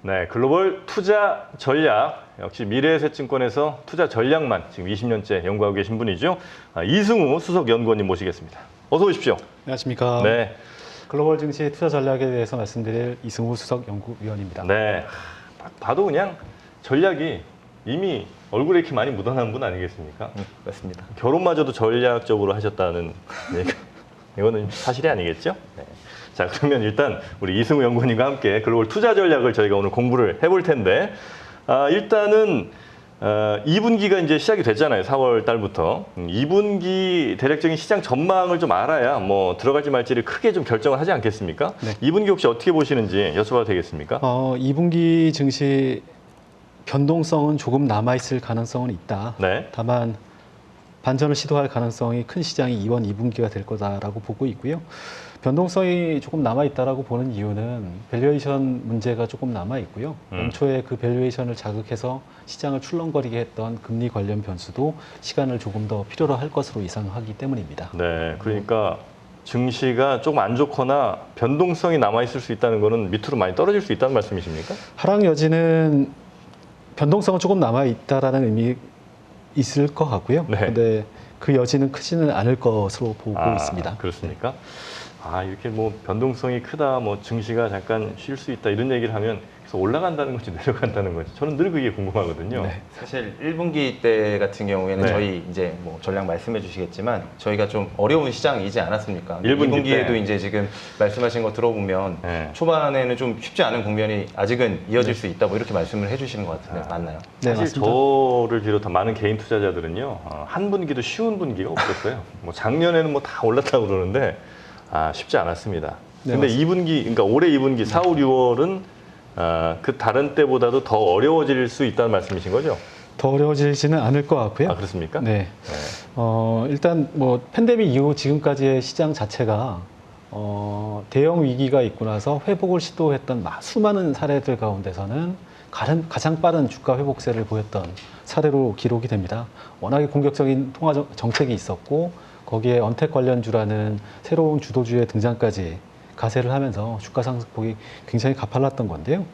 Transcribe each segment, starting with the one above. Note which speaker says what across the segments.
Speaker 1: 네, 글로벌 투자 전략, 역시 미래에셋증권에서 투자 전략만 지금 20년째 연구하고 계신 분이죠. 이승우 수석 연구원님 모시겠습니다. 어서 오십시오.
Speaker 2: 안녕하십니까.
Speaker 1: 네.
Speaker 2: 글로벌 증시 투자 전략에 대해서 말씀드릴 이승우 수석 연구위원입니다.
Speaker 1: 네. 딱 봐도 그냥 전략이 이미 얼굴에 이렇게 많이 묻어난 분 아니겠습니까?
Speaker 3: 맞습니다.
Speaker 1: 결혼마저도 전략적으로 하셨다는 얘기가, 이거는 사실이 아니겠죠? 네. 자, 그러면 일단 우리 이승우 연구원님과 함께 글로벌 투자 전략을 저희가 오늘 공부를 해볼 텐데, 일단은 2분기가 이제 시작이 됐잖아요. 4월 달부터. 2분기 대략적인 시장 전망을 좀 알아야 뭐 들어갈지 말지를 크게 좀 결정을 하지 않겠습니까?
Speaker 2: 네.
Speaker 1: 2분기 혹시 어떻게 보시는지 여쭤봐도 되겠습니까?
Speaker 2: 2분기 증시 변동성은 조금 남아있을 가능성은 있다.
Speaker 1: 네.
Speaker 2: 다만 반전을 시도할 가능성이 큰 시장이 이번 2분기가 될 거다라고 보고 있고요. 변동성이 조금 남아있다라고 보는 이유는 밸류에이션 문제가 조금 남아있고요. 연초에 그 밸류에이션을 자극해서 시장을 출렁거리게 했던 금리 관련 변수도 시간을 조금 더 필요로 할 것으로 예상하기 때문입니다.
Speaker 1: 네. 그러니까 증시가 조금 안 좋거나 변동성이 남아있을 수 있다는 거는 밑으로 많이 떨어질 수 있다는 말씀이십니까?
Speaker 2: 하락 여지는 변동성은 조금 남아있다라는 의미 있을 것 같고요.
Speaker 1: 네.
Speaker 2: 근데 그 여지는 크지는 않을 것으로 보고 있습니다.
Speaker 1: 그렇습니까? 이렇게 뭐 변동성이 크다, 뭐 증시가 잠깐 쉴 수 있다 이런 얘기를 하면 계속 올라간다는 건지 내려간다는 건지 저는 늘 그게 궁금하거든요.
Speaker 2: 네.
Speaker 3: 사실 1분기 때 같은 경우에는
Speaker 1: 네.
Speaker 3: 저희 이제 뭐 전략 말씀해 주시겠지만 저희가 좀 어려운 시장이지 않았습니까?
Speaker 1: 1분기
Speaker 3: 2분기에도
Speaker 1: 때.
Speaker 3: 이제 지금 말씀하신 거 들어보면
Speaker 1: 네.
Speaker 3: 초반에는 좀 쉽지 않은 국면이 아직은 이어질 수 있다 뭐 이렇게 말씀을 해주시는 것 같은데 맞나요?
Speaker 2: 네,
Speaker 1: 사실
Speaker 2: 맞습니다.
Speaker 1: 저를 비롯한 많은 개인 투자자들은요, 한 분기도 쉬운 분기가 없었어요. 뭐 작년에는 뭐 다 올랐다고 그러는데 쉽지 않았습니다.
Speaker 2: 네,
Speaker 1: 근데
Speaker 2: 맞습니다.
Speaker 1: 2분기, 그러니까 올해 2분기 4, 5, 6월은 그 다른 때보다도 더 어려워질 수 있다는 말씀이신 거죠?
Speaker 2: 더 어려워지지는 않을 것 같고요.
Speaker 1: 그렇습니까?
Speaker 2: 네. 일단 뭐 팬데믹 이후 지금까지의 시장 자체가 대형 위기가 있고 나서 회복을 시도했던 수많은 사례들 가운데서는 가장 빠른 주가 회복세를 보였던 사례로 기록이 됩니다. 워낙에 공격적인 통화 정책이 있었고 거기에 언택 관련주라는 새로운 주도주의 등장까지 가세를 하면서 주가 상승폭이 굉장히 가팔랐던 건데요.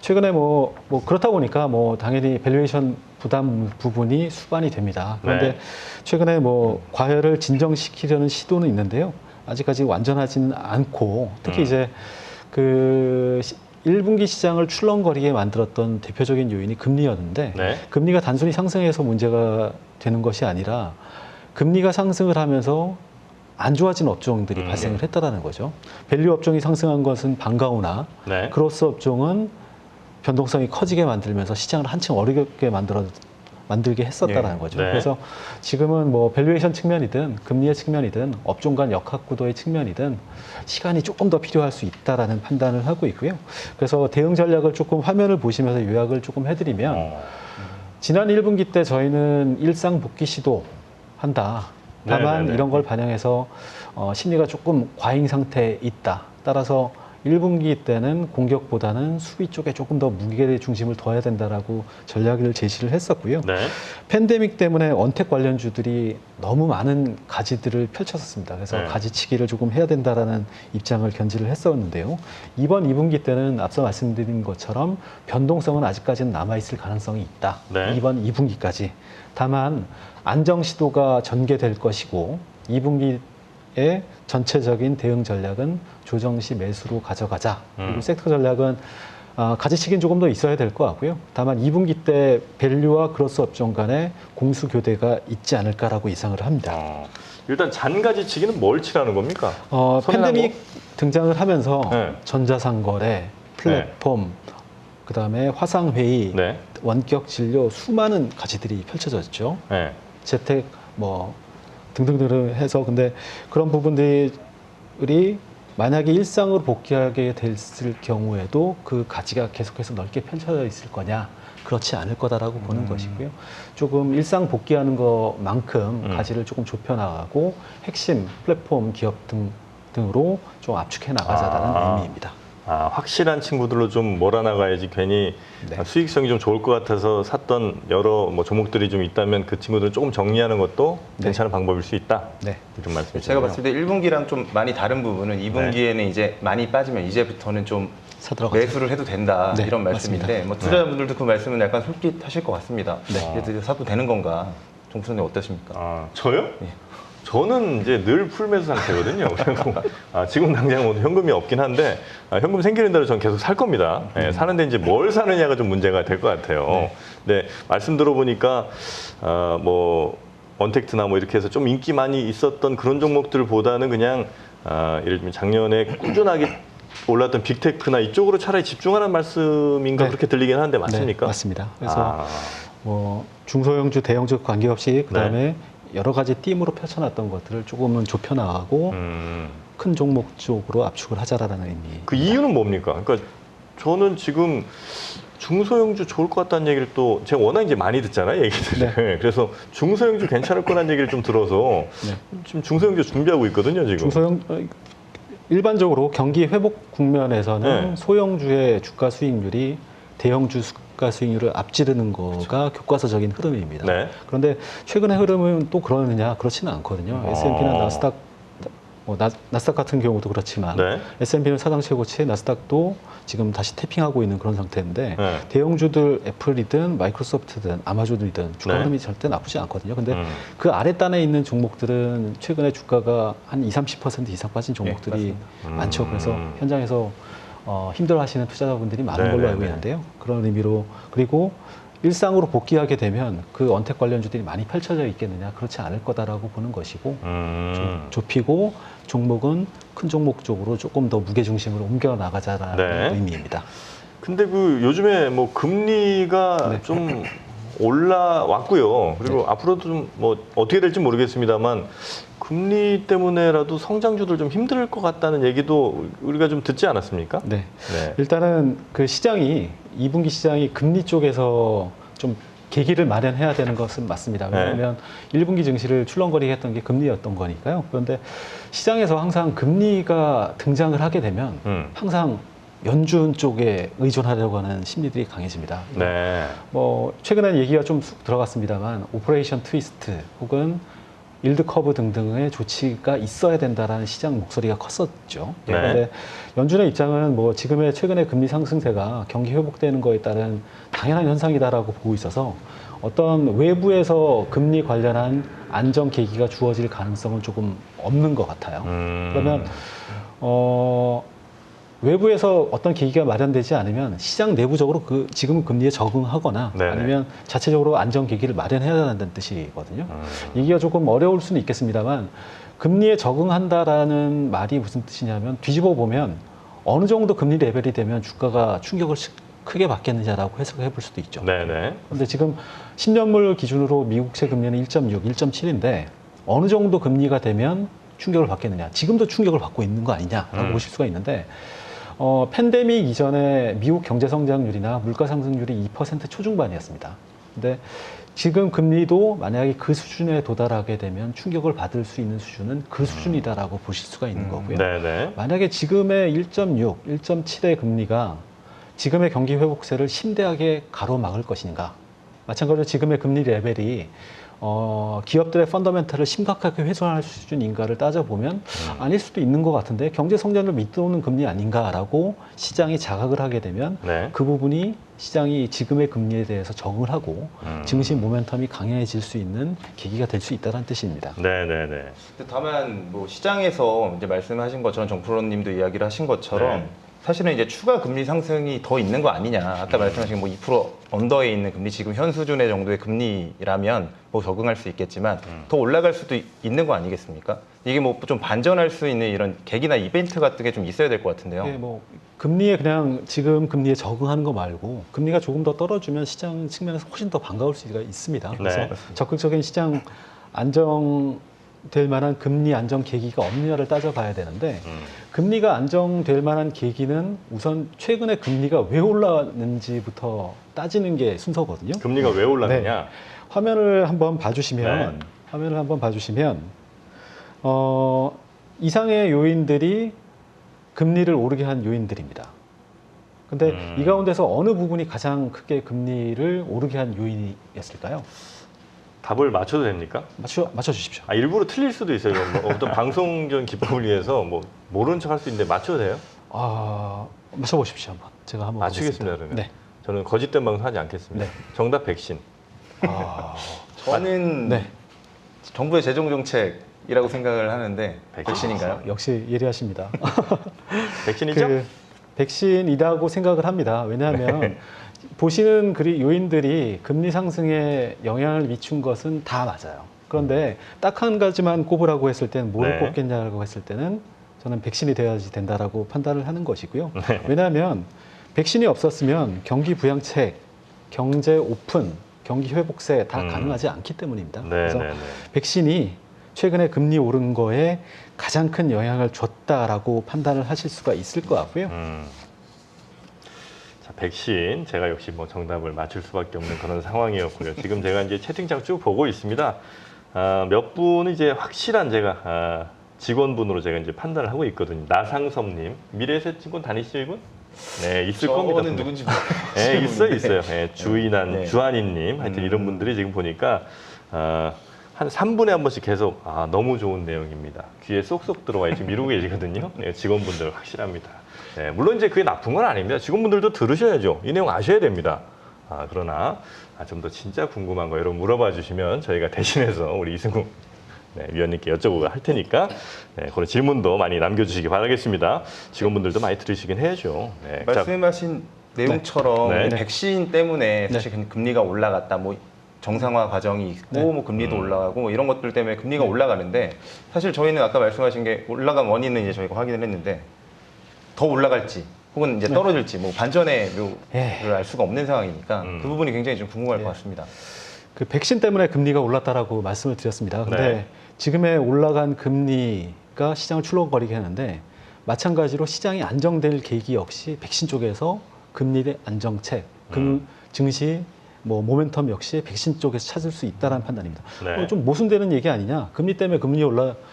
Speaker 2: 최근에 뭐 그렇다 보니까 뭐 당연히 밸류에이션 부담 부분이 수반이 됩니다. 그런데
Speaker 1: 네.
Speaker 2: 최근에 뭐 과열을 진정시키려는 시도는 있는데요. 아직까지 완전하지는 않고 특히 이제 그 1분기 시장을 출렁거리게 만들었던 대표적인 요인이 금리였는데
Speaker 1: 네.
Speaker 2: 금리가 단순히 상승해서 문제가 되는 것이 아니라 금리가 상승을 하면서 안 좋아진 업종들이 발생을 했다라는 거죠. 밸류 업종이 상승한 것은 반가우나
Speaker 1: 네.
Speaker 2: 크로스 업종은 변동성이 커지게 만들면서 시장을 한층 어렵게 만들게 했었다라는 거죠.
Speaker 1: 네.
Speaker 2: 그래서 지금은 뭐 밸류에이션 측면이든 금리의 측면이든 업종 간 역학 구도의 측면이든 시간이 조금 더 필요할 수 있다라는 판단을 하고 있고요. 그래서 대응 전략을 조금 화면을 보시면서 요약을 조금 해드리면 지난 1분기 때 저희는 일상 복귀 시도 한다. 다만
Speaker 1: 네네네.
Speaker 2: 이런 걸 반영해서 심리가 조금 과잉 상태에 있다. 따라서 1분기 때는 공격보다는 수비 쪽에 조금 더 무게 중심을 둬야 된다라고 전략을 제시를 했었고요.
Speaker 1: 네.
Speaker 2: 팬데믹 때문에 언택 관련주들이 너무 많은 가지들을 펼쳤었습니다. 그래서
Speaker 1: 네.
Speaker 2: 가지치기를 조금 해야 된다라는 입장을 견지를 했었는데요. 이번 2분기 때는 앞서 말씀드린 것처럼 변동성은 아직까지는 남아있을 가능성이 있다.
Speaker 1: 네.
Speaker 2: 이번 2분기까지. 다만 안정 시도가 전개될 것이고 2분기의 전체적인 대응 전략은 조정 시 매수로 가져가자. 그리고 섹터 전략은 가지치기는 조금 더 있어야 될 것 같고요. 다만 2분기 때 밸류와 크로스 업종 간의 공수 교대가 있지 않을까라고 예상을 합니다.
Speaker 1: 일단 잔가지치기는 뭘 치라는 겁니까?
Speaker 2: 팬데믹 등장을 하면서
Speaker 1: 네.
Speaker 2: 전자상거래, 플랫폼, 그다음에 화상회의,
Speaker 1: 네.
Speaker 2: 원격 진료 수많은 가지들이 펼쳐졌죠.
Speaker 1: 네.
Speaker 2: 재택 뭐 등등등 해서 근데 그런 부분들이 만약에 일상으로 복귀하게 됐을 경우에도 그 가지가 계속해서 넓게 펼쳐져 있을 거냐? 그렇지 않을 거다라고 보는 것이고요. 조금 일상 복귀하는 것만큼 가지를 조금 좁혀나가고 핵심 플랫폼 기업 등으로 좀 압축해 나가자라는 의미입니다.
Speaker 1: 확실한 친구들로 좀 몰아나가야지 괜히
Speaker 2: 네.
Speaker 1: 수익성이 좀 좋을 것 같아서 샀던 여러 뭐 종목들이 좀 있다면 그 친구들을 조금 정리하는 것도
Speaker 2: 네.
Speaker 1: 괜찮은 방법일 수 있다.
Speaker 2: 네.
Speaker 1: 이런 말씀이시죠.
Speaker 3: 제가 봤을 때 1분기랑 좀 많이 다른 부분은 2분기에는 이제 많이 빠지면 이제부터는 좀
Speaker 2: 사들어가죠.
Speaker 3: 매수를 해도 된다
Speaker 2: 네,
Speaker 3: 이런 말씀인데
Speaker 2: 맞습니다.
Speaker 3: 뭐 투자자분들도 그 말씀은 약간 솔깃하실 것 같습니다.
Speaker 2: 네.
Speaker 3: 이게 사도 되는 건가? 정프로님 어떠십니까?
Speaker 1: 아, 저요?
Speaker 3: 예.
Speaker 1: 저는 이제 늘 풀매수 상태거든요. 그리고 지금 당장 뭐 현금이 없긴 한데 현금 생기는 대로 전 계속 살 겁니다. 예, 사는데 이제 뭘 사느냐가 좀 문제가 될 것 같아요. 근데 말씀 들어보니까 뭐 언택트나 뭐 이렇게 해서 좀 인기 많이 있었던 그런 종목들보다는 그냥 예를 들면 작년에 꾸준하게 올랐던 빅테크나 이쪽으로 차라리 집중하는 말씀인가
Speaker 2: 네.
Speaker 1: 그렇게 들리긴 하는데 맞습니까?
Speaker 2: 네, 맞습니다. 그래서 뭐 중소형주, 대형주 관계없이 그다음에 여러 가지 띠으로 펼쳐놨던 것들을 조금은 좁혀나가고 큰 종목 쪽으로 압축을 하자라는 의미.
Speaker 1: 그 이유는 뭡니까? 그러니까 저는 지금 중소형주 좋을 것 같다는 얘기를 또 제가 워낙 이제 많이 듣잖아요, 얘기들을. 그래서 중소형주 괜찮을 거라는 얘기를 좀 들어서 지금 중소형주 준비하고 있거든요, 지금.
Speaker 2: 중소형 일반적으로 경기 회복 국면에서는
Speaker 1: 네.
Speaker 2: 소형주의 주가 수익률이 대형주 주가 수익률을 앞지르는 거가 교과서적인 흐름입니다.
Speaker 1: 네.
Speaker 2: 그런데 최근의 흐름은 또 그러느냐? 그렇지는 않거든요. S&P나 나스닥, 나스닥 같은 경우도 그렇지만
Speaker 1: 네.
Speaker 2: S&P는 사상 최고치, 나스닥도 지금 다시 태핑하고 있는 그런 상태인데
Speaker 1: 네.
Speaker 2: 대형주들 애플이든 마이크로소프트든 아마존이든 주가
Speaker 1: 네.
Speaker 2: 흐름이 절대 나쁘지 않거든요. 근데 그 아랫단에 있는 종목들은 최근에 주가가 한 20, 30% 이상 빠진 종목들이 많죠. 그래서 현장에서 힘들어하시는 투자자분들이 많은 걸로 알고 있는데요. 그런 의미로 그리고 일상으로 복귀하게 되면 그 언택 관련주들이 많이 펼쳐져 있겠느냐? 그렇지 않을 거다라고 보는 것이고 좁히고 종목은 큰 종목 쪽으로 조금 더 무게 중심으로 옮겨 나가자라는
Speaker 1: 네.
Speaker 2: 의미입니다.
Speaker 1: 근데 그 요즘에 뭐 금리가 좀 올라왔고요. 그리고 앞으로도 좀 뭐 어떻게 될지 모르겠습니다만 금리 때문에라도 성장주들 좀 힘들 것 같다는 얘기도 우리가 좀 듣지 않았습니까?
Speaker 2: 네.
Speaker 1: 네.
Speaker 2: 일단은 그 시장이 2분기 시장이 금리 쪽에서 좀 계기를 마련해야 되는 것은 맞습니다. 왜냐하면 1분기 증시를 출렁거리게 했던 게 금리였던 거니까요. 그런데 시장에서 항상 금리가 등장을 하게 되면 항상 연준 쪽에 의존하려고 하는 심리들이 강해집니다.
Speaker 1: 네.
Speaker 2: 뭐 최근에 얘기가 좀 쑥 들어갔습니다만 오퍼레이션 트위스트 혹은 일드 커브 등등의 조치가 있어야 된다라는 시장 목소리가 컸었죠.
Speaker 1: 네.
Speaker 2: 그런데 연준의 입장은 뭐 지금의 최근의 금리 상승세가 경기 회복되는 거에 따른 당연한 현상이다라고 보고 있어서 어떤 외부에서 금리 관련한 안정 계기가 주어질 가능성은 조금 없는 것 같아요. 그러면 외부에서 어떤 계기가 마련되지 않으면 시장 내부적으로 그 지금 금리에 적응하거나
Speaker 1: 네네.
Speaker 2: 아니면 자체적으로 안정 계기를 마련해야 한다는 뜻이거든요. 얘기가 조금 어려울 수는 있겠습니다만 금리에 적응한다라는 말이 무슨 뜻이냐면 뒤집어 보면 어느 정도 금리 레벨이 되면 주가가 충격을 크게 받겠느냐라고 해석해 볼 수도 있죠.
Speaker 1: 네네.
Speaker 2: 그런데 지금 10년물 기준으로 미국채 금리는 1.6, 1.7인데 어느 정도 금리가 되면 충격을 받겠느냐. 지금도 충격을 받고 있는 거 아니냐라고 보실 수가 있는데 팬데믹 이전에 미국 경제 성장률이나 물가 상승률이 2% 초중반이었습니다. 근데 지금 금리도 만약에 그 수준에 도달하게 되면 충격을 받을 수 있는 수준은 그 수준이다라고 보실 수가 있는 거고요.
Speaker 1: 네네.
Speaker 2: 만약에 지금의 1.6, 1.7의 금리가 지금의 경기 회복세를 심대하게 가로막을 것인가? 마찬가지로 지금의 금리 레벨이 기업들의 펀더멘탈을 심각하게 훼손할 수준인가를 따져보면 아닐 수도 있는 것 같은데 경제 성장을 밑도는 금리 아닌가라고 시장이 자각을 하게 되면
Speaker 1: 네.
Speaker 2: 그 부분이 시장이 지금의 금리에 대해서 적응을 하고 증시 모멘텀이 강해질 수 있는 계기가 될 수 있다는 뜻입니다.
Speaker 1: 네네네.
Speaker 3: 다만 뭐 시장에서 이제 말씀하신 것처럼 정프로님도 이야기를 하신 것처럼
Speaker 1: 네.
Speaker 3: 사실은 이제 추가 금리 상승이 더 있는 거 아니냐. 아까 말씀하신 뭐 2% 언더에 있는 금리, 지금 현 수준의 정도의 금리라면 뭐 적응할 수 있겠지만 더 올라갈 수도 있는 거 아니겠습니까? 이게 뭐 좀 반전할 수 있는 이런 계기나 이벤트 같은 게 좀 있어야 될 것 같은데요.
Speaker 2: 네, 뭐 금리에 그냥 지금 금리에 적응하는 거 말고 금리가 조금 더 떨어지면 시장 측면에서 훨씬 더 반가울 수가 있습니다. 그래서
Speaker 1: 네.
Speaker 2: 적극적인 시장 안정될 만한 금리 안정 계기가 없느냐를 따져봐야 되는데 금리가 안정될 만한 계기는 우선 최근에 금리가 왜 올랐는지부터 따지는 게 순서거든요.
Speaker 1: 금리가 왜 올랐느냐?
Speaker 2: 화면을 한번 봐주시면 이상의 요인들이 금리를 오르게 한 요인들입니다. 근데 이 가운데서 어느 부분이 가장 크게 금리를 오르게 한 요인이었을까요?
Speaker 1: 답을 맞춰도 됩니까?
Speaker 2: 맞춰주십시오.
Speaker 1: 일부러 틀릴 수도 있어요. 뭐 어떤 방송적 기법을 위해서 뭐 모르는 척 할 수 있는데 맞춰도 돼요?
Speaker 2: 맞춰보십시오 한번. 제가 한번
Speaker 1: 맞추겠습니다,
Speaker 2: 보겠습니다.
Speaker 1: 그러면.
Speaker 2: 네.
Speaker 1: 저는 거짓된 방송 하지 않겠습니다.
Speaker 2: 네.
Speaker 1: 정답 백신.
Speaker 2: 아,
Speaker 3: 저는
Speaker 2: 네.
Speaker 3: 정부의 재정 정책이라고 생각을 하는데 백신인가요?
Speaker 2: 역시 예리하십니다.
Speaker 1: 백신이죠?
Speaker 2: 그 백신이라고 생각을 합니다. 왜냐하면
Speaker 1: 네.
Speaker 2: 보시는 요인들이 금리 상승에 영향을 미친 것은 다 맞아요. 그런데 딱 한 가지만 꼽으라고 했을 때는 뭘
Speaker 1: 네.
Speaker 2: 꼽겠냐고 했을 때는 저는 백신이 돼야지 된다라고 판단을 하는 것이고요.
Speaker 1: 네.
Speaker 2: 왜냐하면 백신이 없었으면 경기 부양책, 경제 오픈, 경기 회복세 다 가능하지 않기 때문입니다.
Speaker 1: 네,
Speaker 2: 그래서
Speaker 1: 네, 네.
Speaker 2: 백신이 최근에 금리 오른 거에 가장 큰 영향을 줬다라고 판단을 하실 수가 있을 것 같고요.
Speaker 1: 자, 백신 제가 역시 뭐 정답을 맞출 수밖에 없는 그런 상황이었고요. 지금 제가 이제 채팅창 쭉 보고 있습니다. 몇 분은 이제 확실한 제가 직원분으로 제가 이제 판단을 하고 있거든요. 나상섭님, 미래에셋증권 다니시죠 이분? 네, 있을 겁니다.
Speaker 3: 저는 누군지
Speaker 1: 네, 있어요.
Speaker 3: 모르겠어요.
Speaker 1: 네, 주인한
Speaker 3: 네.
Speaker 1: 주한이님, 하여튼 이런 분들이 지금 보니까 한 3분에 한 번씩 계속 너무 좋은 내용입니다. 귀에 쏙쏙 들어와 지금 이러고 계시거든요. 네, 직원분들 확실합니다. 네, 물론 이제 그게 나쁜 건 아닙니다. 직원분들도 들으셔야죠. 이 내용 아셔야 됩니다. 그러나 좀 더 진짜 궁금한 거 여러분 물어봐 주시면 저희가 대신해서 우리 이승우 위원님께 여쭤보고 할 테니까 그런 질문도 많이 남겨주시기 바라겠습니다. 직원분들도 많이 들으시긴 해야죠. 네, 자,
Speaker 3: 말씀하신 내용처럼
Speaker 1: 네.
Speaker 3: 백신 때문에 사실 금리가 올라갔다, 뭐 정상화 과정이 있고,
Speaker 2: 네.
Speaker 3: 뭐 금리도 올라가고, 뭐 이런 것들 때문에 금리가 올라가는데, 사실 저희는 아까 말씀하신 게 올라간 원인은 이제 저희가 확인을 했는데 더 올라갈지 혹은 이제 떨어질지 뭐 반전의 묘를 알 수가 없는 상황이니까 그 부분이 굉장히 좀 궁금할 것 같습니다.
Speaker 2: 그 백신 때문에 금리가 올랐다라고 말씀을 드렸습니다. 근데
Speaker 1: 네.
Speaker 2: 지금의 올라간 금리가 시장을 출렁거리게 하는데 마찬가지로 시장이 안정될 계기 역시 백신 쪽에서 금리 안정책, 증시, 뭐 모멘텀 역시 백신 쪽에서 찾을 수 있다라는 판단입니다.
Speaker 1: 네.
Speaker 2: 좀 모순되는 얘기 아니냐?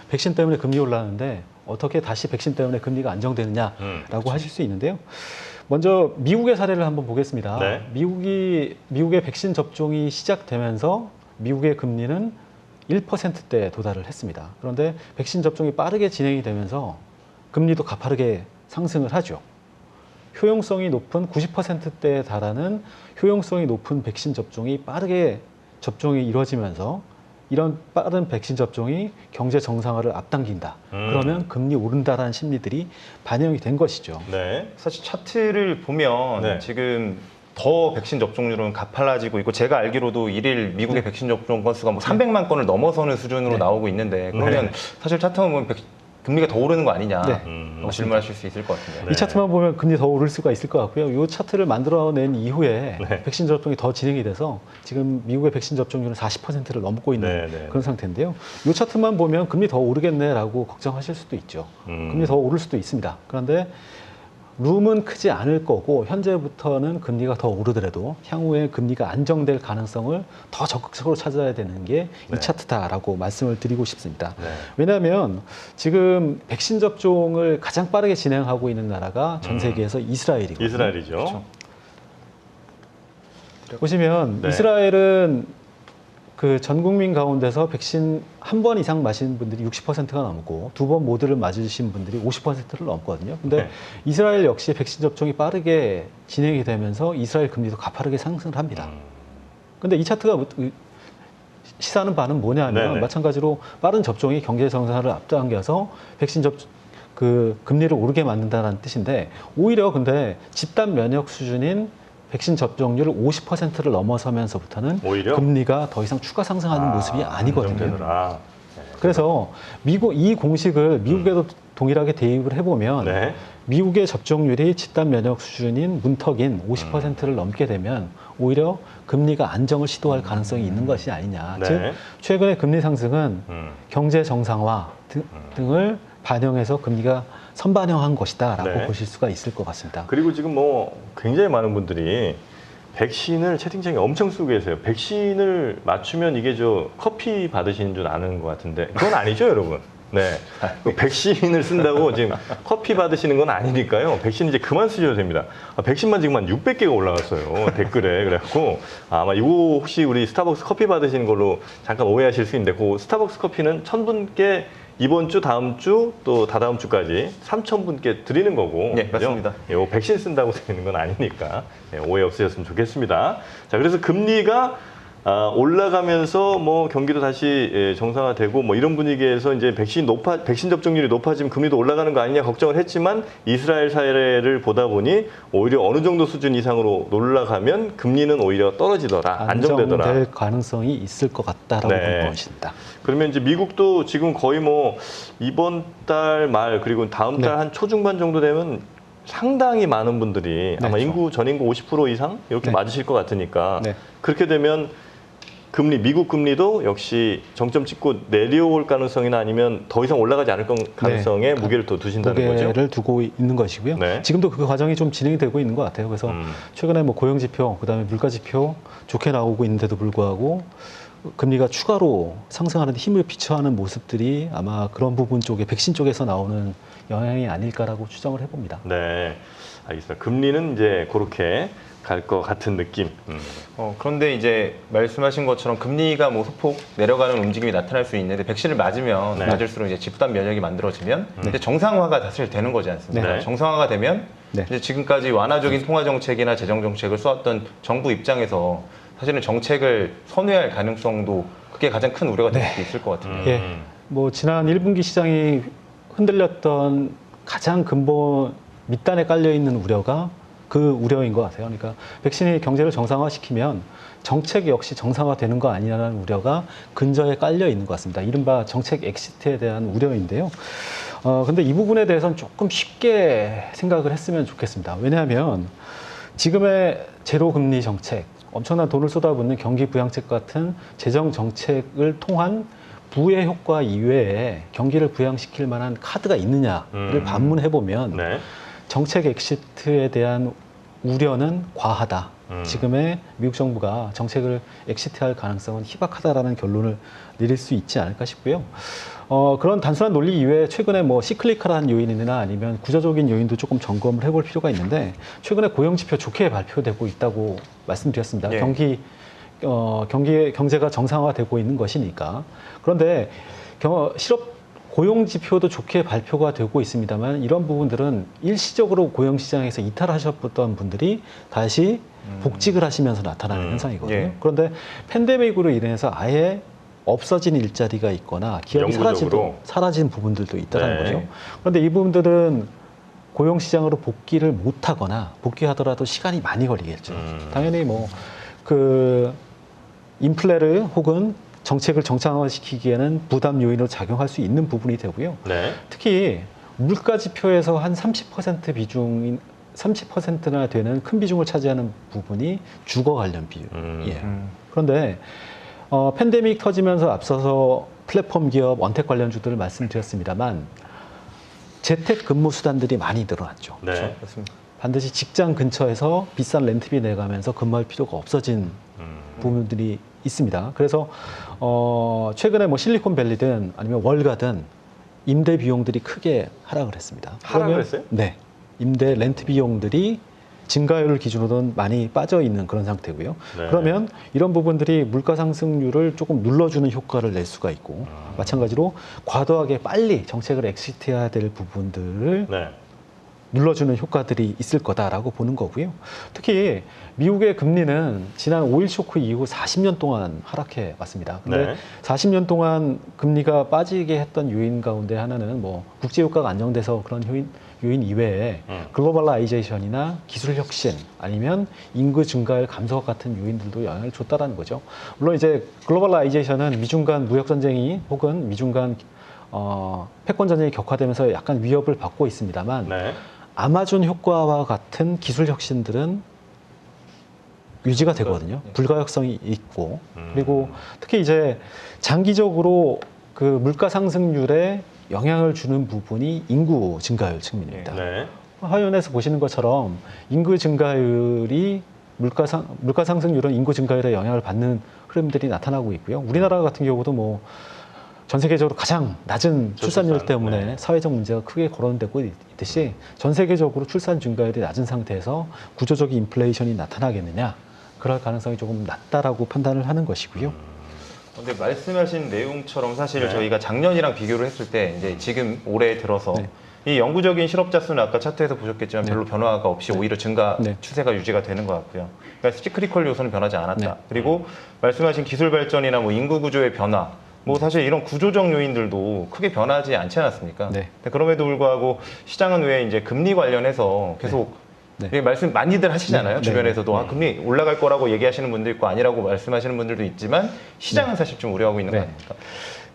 Speaker 2: 백신 때문에 금리 올라는데 어떻게 다시 백신 때문에 금리가 안정되느냐라고 하실 수 있는데요. 먼저 미국의 사례를 한번 보겠습니다.
Speaker 1: 네.
Speaker 2: 미국의 백신 접종이 시작되면서 미국의 금리는 1%대에 도달을 했습니다. 그런데 백신 접종이 빠르게 진행이 되면서 금리도 가파르게 상승을 하죠. 효용성이 높은 90%대에 달하는 효용성이 높은 백신 접종이 빠르게 접종이 이루어지면서 이런 빠른 백신 접종이 경제 정상화를 앞당긴다. 그러면 금리 오른다라는 심리들이 반영이 된 것이죠.
Speaker 1: 네.
Speaker 3: 사실 차트를 보면
Speaker 1: 네.
Speaker 3: 지금 더 백신 접종률은 가팔라지고 있고, 제가 알기로도 일일 미국의 백신 접종 건수가 뭐 300만 건을 넘어서는 수준으로
Speaker 2: 네.
Speaker 3: 나오고 있는데, 그러면 사실 차트만 보면 금리가 더 오르는 거 아니냐
Speaker 2: 네.
Speaker 3: 라고 질문하실 수 있을 것 같은데.
Speaker 1: 네.
Speaker 2: 이 차트만 보면 금리 더 오를 수가 있을 것 같고요. 이 차트를 만들어낸 이후에
Speaker 1: 네.
Speaker 2: 백신 접종이 더 진행이 돼서 지금 미국의 백신 접종률은 40%를 넘고 있는
Speaker 1: 네, 네.
Speaker 2: 그런 상태인데요. 이 차트만 보면 금리 더 오르겠네라고 걱정하실 수도 있죠. 금리 더 오를 수도 있습니다. 그런데 룸은 크지 않을 거고 현재부터는 금리가 더 오르더라도 향후에 금리가 안정될 가능성을 더 적극적으로 찾아야 되는 게 이
Speaker 1: 네.
Speaker 2: 차트다라고 말씀을 드리고 싶습니다.
Speaker 1: 네.
Speaker 2: 왜냐하면 지금 백신 접종을 가장 빠르게 진행하고 있는 나라가 전 세계에서 이스라엘이거든요.
Speaker 1: 이스라엘이죠.
Speaker 2: 그렇죠. 보시면
Speaker 1: 네.
Speaker 2: 이스라엘은 그 전 국민 가운데서 백신 한 번 이상 맞은 분들이 60%가 넘고 두 번 모두를 맞으신 분들이 50%를 넘거든요. 근데
Speaker 1: 네.
Speaker 2: 이스라엘 역시 백신 접종이 빠르게 진행이 되면서 이스라엘 금리도 가파르게 상승을 합니다. 근데 이 차트가 시사하는 바는 뭐냐면
Speaker 1: 네네.
Speaker 2: 마찬가지로 빠른 접종이 경제 정상화를 앞당겨서 백신 그 금리를 오르게 만든다는 뜻인데, 오히려 근데 집단 면역 수준인 백신 접종률 50%를 넘어서면서부터는
Speaker 1: 오히려?
Speaker 2: 금리가 더 이상 추가 상승하는 모습이 아니거든요.
Speaker 1: 안정되더라.
Speaker 2: 그래서 이 공식을 미국에도 동일하게 대입을 해보면
Speaker 1: 네.
Speaker 2: 미국의 접종률이 집단 면역 수준인 문턱인 50%를 넘게 되면 오히려 금리가 안정을 시도할 가능성이 있는 것이 아니냐.
Speaker 1: 네.
Speaker 2: 즉 최근의 금리 상승은 경제 정상화 등을 반영해서 금리가 선반영한 것이다라고
Speaker 1: 네.
Speaker 2: 보실 수가 있을 것 같습니다.
Speaker 1: 그리고 지금 뭐 굉장히 많은 분들이 백신을 채팅창에 엄청 쓰고 계세요. 백신을 맞추면 이게 커피 받으시는 줄 아는 것 같은데 그건 아니죠, 여러분. 네. 백신을 쓴다고 지금 커피 받으시는 건 아니니까요. 백신 이제 그만 쓰셔도 됩니다. 백신만 지금 한 600개가 올라갔어요. 댓글에. 그래갖고 아마 이거 혹시 우리 스타벅스 커피 받으시는 걸로 잠깐 오해하실 수 있는데 그 스타벅스 커피는 1000분께 이번 주, 다음 주, 또 다다음 주까지 3,000분께 드리는 거고.
Speaker 3: 네, 맞습니다.
Speaker 1: 요 백신 쓴다고 드리는 건 아니니까 오해 없으셨으면 좋겠습니다. 자, 그래서 금리가 올라가면서 뭐 경기도 다시 정상화되고 뭐 이런 분위기에서 이제 백신 접종률이 높아지면 금리도 올라가는 거 아니냐 걱정을 했지만 이스라엘 사례를 보다 보니 오히려 어느 정도 수준 이상으로 올라가면 금리는 오히려 떨어지더라, 안정되더라.
Speaker 2: 안정될 가능성이 있을 것 같다라고
Speaker 1: 네.
Speaker 2: 본 것입니다.
Speaker 1: 그러면 이제 미국도 지금 거의 뭐 이번 달 말 그리고 다음 달
Speaker 2: 네.
Speaker 1: 한 초중반 정도 되면 상당히 많은 분들이
Speaker 2: 네,
Speaker 1: 아마
Speaker 2: 그렇죠.
Speaker 1: 전인구 50% 이상 이렇게
Speaker 2: 네.
Speaker 1: 맞으실 것 같으니까
Speaker 2: 네.
Speaker 1: 그렇게 되면 미국 금리도 역시 정점 찍고 내려올 가능성이나 아니면 더 이상 올라가지 않을 가능성에 무게를 더 두신다는 거죠.
Speaker 2: 무게를 두고 있는 것이고요.
Speaker 1: 네.
Speaker 2: 지금도 그 과정이 좀 진행이 되고 있는 것 같아요. 그래서 최근에 뭐 고용 지표, 그다음에 물가 지표 좋게 나오고 있는데도 불구하고 금리가 추가로 상승하는 데 힘을 비춰하는 모습들이 아마 그런 부분 쪽에 백신 쪽에서 나오는 영향이 아닐까라고 추정을 해봅니다.
Speaker 1: 네, 알겠습니다. 금리는 이제 그렇게 갈 것 같은 느낌.
Speaker 3: 그런데 이제 말씀하신 것처럼 금리가 뭐 소폭 내려가는 움직임이 나타날 수 있는데 백신을 맞으면
Speaker 1: 네.
Speaker 3: 맞을수록 이제 집단 면역이 만들어지면 이제 정상화가 사실 되는 거지 않습니까?
Speaker 1: 네.
Speaker 3: 정상화가 되면
Speaker 2: 네.
Speaker 3: 이제 지금까지 완화적인 통화 정책이나 재정 정책을 써왔던 정부 입장에서 사실은 정책을 선회할 가능성도 그게 가장 큰 우려가 될 수 있을 것 같은데.
Speaker 2: 예, 뭐 지난 1분기 시장이 흔들렸던 가장 근본 밑단에 깔려 있는 우려가 그 우려인 것 같아요. 그러니까 백신이 경제를 정상화시키면 정책 역시 정상화되는 거 아니냐는 우려가 근저에 깔려 있는 것 같습니다. 이른바 정책 엑시트에 대한 우려인데요. 근데 이 부분에 대해서는 조금 쉽게 생각을 했으면 좋겠습니다. 왜냐하면 지금의 제로 금리 정책, 엄청난 돈을 쏟아붓는 경기 부양책 같은 재정 정책을 통한 부의 효과 이외에 경기를 부양시킬 만한 카드가 있느냐를 반문해 보면
Speaker 1: 네.
Speaker 2: 정책 엑시트에 대한 우려는 과하다. 지금의 미국 정부가 정책을 엑시트할 가능성은 희박하다라는 결론을 내릴 수 있지 않을까 싶고요. 그런 단순한 논리 이외에 최근에 뭐 시클리컬한 요인이나 아니면 구조적인 요인도 조금 점검을 해볼 필요가 있는데 최근에 고용지표 좋게 발표되고 있다고 말씀드렸습니다.
Speaker 3: 예.
Speaker 2: 경제가 정상화되고 있는 것이니까. 그런데 고용 지표도 좋게 발표가 되고 있습니다만 이런 부분들은 일시적으로 고용 시장에서 이탈하셨던 분들이 다시 복직을 하시면서 나타나는 현상이거든요.
Speaker 3: 예.
Speaker 2: 그런데 팬데믹으로 인해서 아예 없어진 일자리가 있거나 기업이
Speaker 1: 영구적으로.
Speaker 2: 사라진 부분들도 있다는
Speaker 1: 네.
Speaker 2: 거죠. 그런데 이 부분들은 고용 시장으로 복귀를 못하거나 복귀하더라도 시간이 많이 걸리겠죠. 당연히 뭐 그 인플레를 혹은 정책을 정상화시키기에는 부담 요인으로 작용할 수 있는 부분이 되고요.
Speaker 1: 네.
Speaker 2: 특히 물가 지표에서 한 30% 비중인 30%나 되는 큰 비중을 차지하는 부분이 주거 관련 비율이에요. 그런데 팬데믹 터지면서 앞서서 플랫폼 기업, 원택 관련주들을 말씀드렸습니다만 재택 근무 수단들이 많이 늘어났죠.
Speaker 1: 네.
Speaker 3: 그렇죠. 그렇습니다.
Speaker 2: 반드시 직장 근처에서 비싼 렌트비 내가면서 근무할 필요가 없어진 부분들이 있습니다. 그래서 최근에 뭐 실리콘밸리든 아니면 월가든 임대 비용들이 크게 하락을 했습니다.
Speaker 1: 하락을 했어요?
Speaker 2: 네. 임대 렌트 비용들이 증가율을 기준으로는 많이 빠져 있는 그런 상태고요.
Speaker 1: 네.
Speaker 2: 그러면 이런 부분들이 물가 상승률을 조금 눌러주는 효과를 낼 수가 있고 마찬가지로 과도하게 빨리 정책을 엑시트해야 될 부분들을
Speaker 1: 네.
Speaker 2: 눌러주는 효과들이 있을 거다라고 보는 거고요. 특히 미국의 금리는 지난 5.1 쇼크 이후 40년 동안 하락해 왔습니다. 근데
Speaker 1: 네.
Speaker 2: 40년 동안 금리가 빠지게 했던 요인 가운데 하나는 뭐 국제 유가가 안정돼서 그런 요인 이외에 글로벌라이제이션이나 기술 혁신 아니면 인구 증가율 감소 같은 요인들도 영향을 줬다라는 거죠. 물론 이제 글로벌라이제이션은 미중 간 무역 전쟁이 혹은 미중 간 패권 전쟁이 격화되면서 약간 위협을 받고 있습니다만
Speaker 1: 네.
Speaker 2: 아마존 효과와 같은 기술 혁신들은 유지가 되거든요. 불가역성이 있고 그리고 특히 이제 장기적으로 그 물가 상승률에 영향을 주는 부분이 인구 증가율 측면입니다.
Speaker 1: 네.
Speaker 2: 화면에서 보시는 것처럼 인구 증가율이 물가 상승률은 인구 증가율에 영향을 받는 흐름들이 나타나고 있고요. 우리나라 같은 경우도 뭐 전 세계적으로 가장 낮은 출산율 때문에
Speaker 1: 네.
Speaker 2: 사회적 문제가 크게 거론되고 있듯이 전 세계적으로 출산 증가율이 낮은 상태에서 구조적인 인플레이션이 나타나겠느냐 그럴 가능성이 조금 낮다라고 판단을 하는 것이고요.
Speaker 3: 근데 말씀하신 내용처럼 사실
Speaker 1: 네.
Speaker 3: 저희가 작년이랑 비교를 했을 때 이제 지금 올해 들어서
Speaker 2: 네.
Speaker 3: 이 영구적인 실업자 수는 아까 차트에서 보셨겠지만
Speaker 2: 네.
Speaker 3: 별로 변화가 없이 오히려 증가
Speaker 2: 네.
Speaker 3: 추세가 유지가 되는 것 같고요. 그러니까 시크리컬 요소는 변하지 않았다.
Speaker 2: 네.
Speaker 3: 그리고 말씀하신 기술 발전이나 뭐 인구 구조의 변화, 뭐 사실 이런 구조적 요인들도 크게 변하지 않지 않았습니까?
Speaker 2: 네.
Speaker 3: 근데 그럼에도 불구하고 시장은 왜 이제 금리 관련해서 계속
Speaker 2: 네.
Speaker 3: 예, 말씀 많이들 하시잖아요.
Speaker 2: 네.
Speaker 3: 주변에서도
Speaker 1: 네.
Speaker 3: 아, 금리 올라갈 거라고 얘기하시는 분도 있고 아니라고 말씀하시는 분들도 있지만 시장은 사실 좀 우려하고 있는 거
Speaker 2: 네.
Speaker 3: 아닙니까?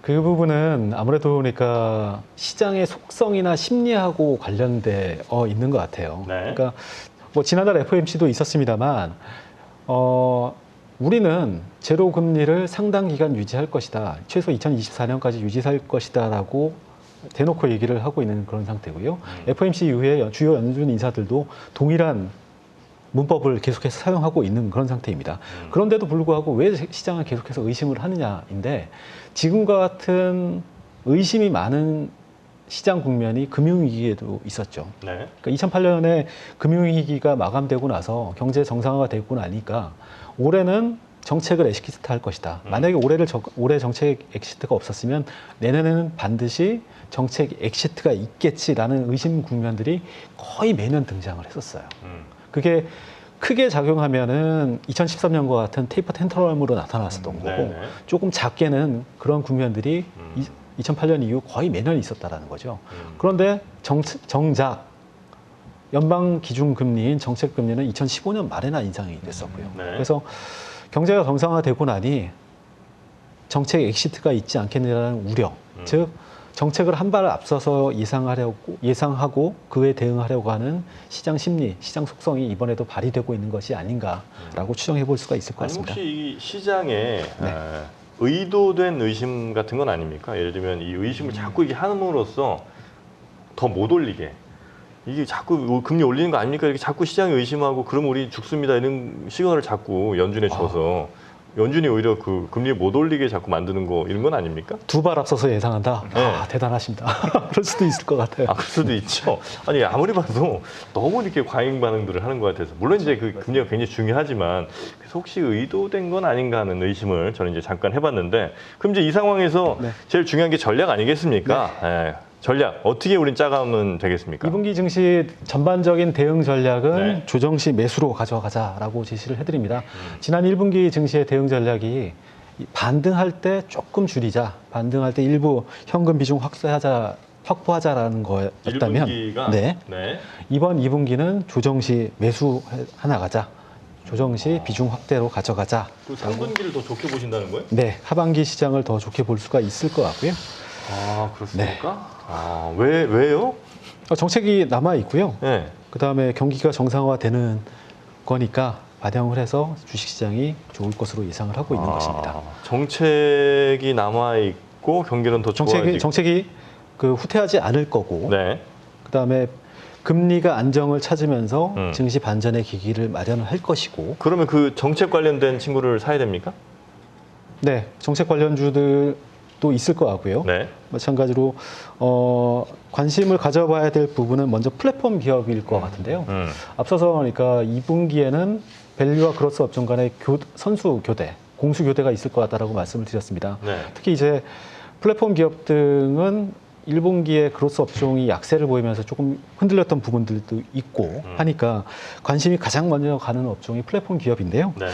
Speaker 2: 그 부분은 아무래도 그러니까 시장의 속성이나 심리하고 관련돼 있는 것 같아요.
Speaker 1: 네.
Speaker 2: 그러니까 뭐 지난달 FOMC도 있었습니다만 우리는 제로 금리를 상당 기간 유지할 것이다. 최소 2024년까지 유지할 것이다라고 대놓고 얘기를 하고 있는 그런 상태고요. FOMC 이후에 주요 연준 인사들도 동일한 문법을 계속해서 사용하고 있는 그런 상태입니다. 그런데도 불구하고 왜 시장은 계속해서 의심을 하느냐인데 지금과 같은 의심이 많은 시장 국면이 금융위기에도 있었죠.
Speaker 1: 네.
Speaker 2: 그러니까 2008년에 금융위기가 마감되고 나서 경제 정상화가 되고 나니까 올해는 정책을 엑시트할 것이다. 만약에 올해 정책 엑시트가 없었으면 내년에는 반드시 정책 엑시트가 있겠지라는 의심 국면들이 거의 매년 등장을 했었어요. 그게 크게 작용하면은 2013년과 같은 테이퍼 텐트럼으로 나타났었던 거고
Speaker 1: 네네.
Speaker 2: 조금 작게는 그런 국면들이 2008년 이후 거의 매년 있었다라는 거죠. 그런데 정작 연방 기준 금리인 정책 금리는 2015년 말에나 인상이 됐었고요.
Speaker 1: 네.
Speaker 2: 그래서 경제가 정상화되고 나니 정책 엑시트가 있지 않겠느냐는 우려, 즉 정책을 한 발 앞서서 예상하고 그에 대응하려고 하는 시장 심리, 시장 속성이 이번에도 발휘되고 있는 것이 아닌가라고 추정해 볼 수가 있을 것
Speaker 1: 아니,
Speaker 2: 같습니다.
Speaker 1: 혹시 이 시장에 의도된 의심 같은 건 아닙니까? 예를 들면 이 의심을 자꾸 이게 함으로써 더 못 올리게 이게 자꾸 금리 올리는 거 아닙니까? 이렇게 자꾸 시장이 의심하고 그럼 우리 죽습니다 이런 시그널을 자꾸 연준에 줘서 연준이 오히려 그 금리 못 올리게 자꾸 만드는 거 이런 건 아닙니까?
Speaker 2: 두 발 앞서서 예상한다?
Speaker 1: 네.
Speaker 2: 아, 대단하십니다. 그럴 수도 있을 것 같아요.
Speaker 1: 아, 그럴 수도 있죠. 아니, 아무리 봐도 너무 이렇게 과잉 반응들을 하는 것 같아서. 물론 이제 그 금리가 굉장히 중요하지만, 그래서 혹시 의도된 건 아닌가 하는 의심을 저는 이제 잠깐 해봤는데, 그럼 이제 이 상황에서
Speaker 2: 네.
Speaker 1: 제일 중요한 게 전략 아니겠습니까? 예, 전략. 어떻게 우린 짜가면 되겠습니까?
Speaker 2: 2분기 증시 전반적인 대응 전략은
Speaker 1: 네.
Speaker 2: 조정시 매수로 가져가자라고 제시를 해드립니다. 지난 1분기 증시의 대응 전략이 반등할 때 조금 줄이자, 반등할 때 일부 현금 비중 확보하자라는 거였다면
Speaker 1: 1분기가
Speaker 2: 네.
Speaker 1: 네.
Speaker 2: 이번 2분기는 조정시 매수해 나가자. 조정시 비중 확대로 가져가자.
Speaker 1: 그 3분기를 더 좋게 보신다는 거예요?
Speaker 2: 네, 하반기 시장을 더 좋게 볼 수가 있을 것 같고요.
Speaker 1: 아, 그렇습니까? 아, 왜요?
Speaker 2: 정책이 남아 있고요.
Speaker 1: 네.
Speaker 2: 그다음에 경기가 정상화되는 거니까 반영을 해서 주식시장이 좋을 것으로 예상을 하고 있는 것입니다.
Speaker 1: 정책이 남아 있고 경기는 더 좋아지고.
Speaker 2: 정책이 그 후퇴하지 않을 거고,
Speaker 1: 네.
Speaker 2: 그다음에 금리가 안정을 찾으면서
Speaker 1: 음.
Speaker 2: 증시 반전의 계기를 마련을 할 것이고,
Speaker 1: 그러면 그 정책 관련된 친구를 사야 됩니까?
Speaker 2: 네, 정책 관련주들도 있을 것 같고요.
Speaker 1: 네.
Speaker 2: 마찬가지로 관심을 가져봐야 될 부분은 먼저 플랫폼 기업일 것 같은데요. 앞서서 그러니까 2분기에는 밸류와 그로스 업종 간의 선수 교대, 공수 교대가 있을 것 같다라고 말씀을 드렸습니다.
Speaker 1: 네.
Speaker 2: 특히 이제 플랫폼 기업 등은 1분기에 그로스 업종이 약세를 보이면서 조금 흔들렸던 부분들도 있고 하니까 관심이 가장 먼저 가는 업종이 플랫폼 기업인데요.
Speaker 1: 네.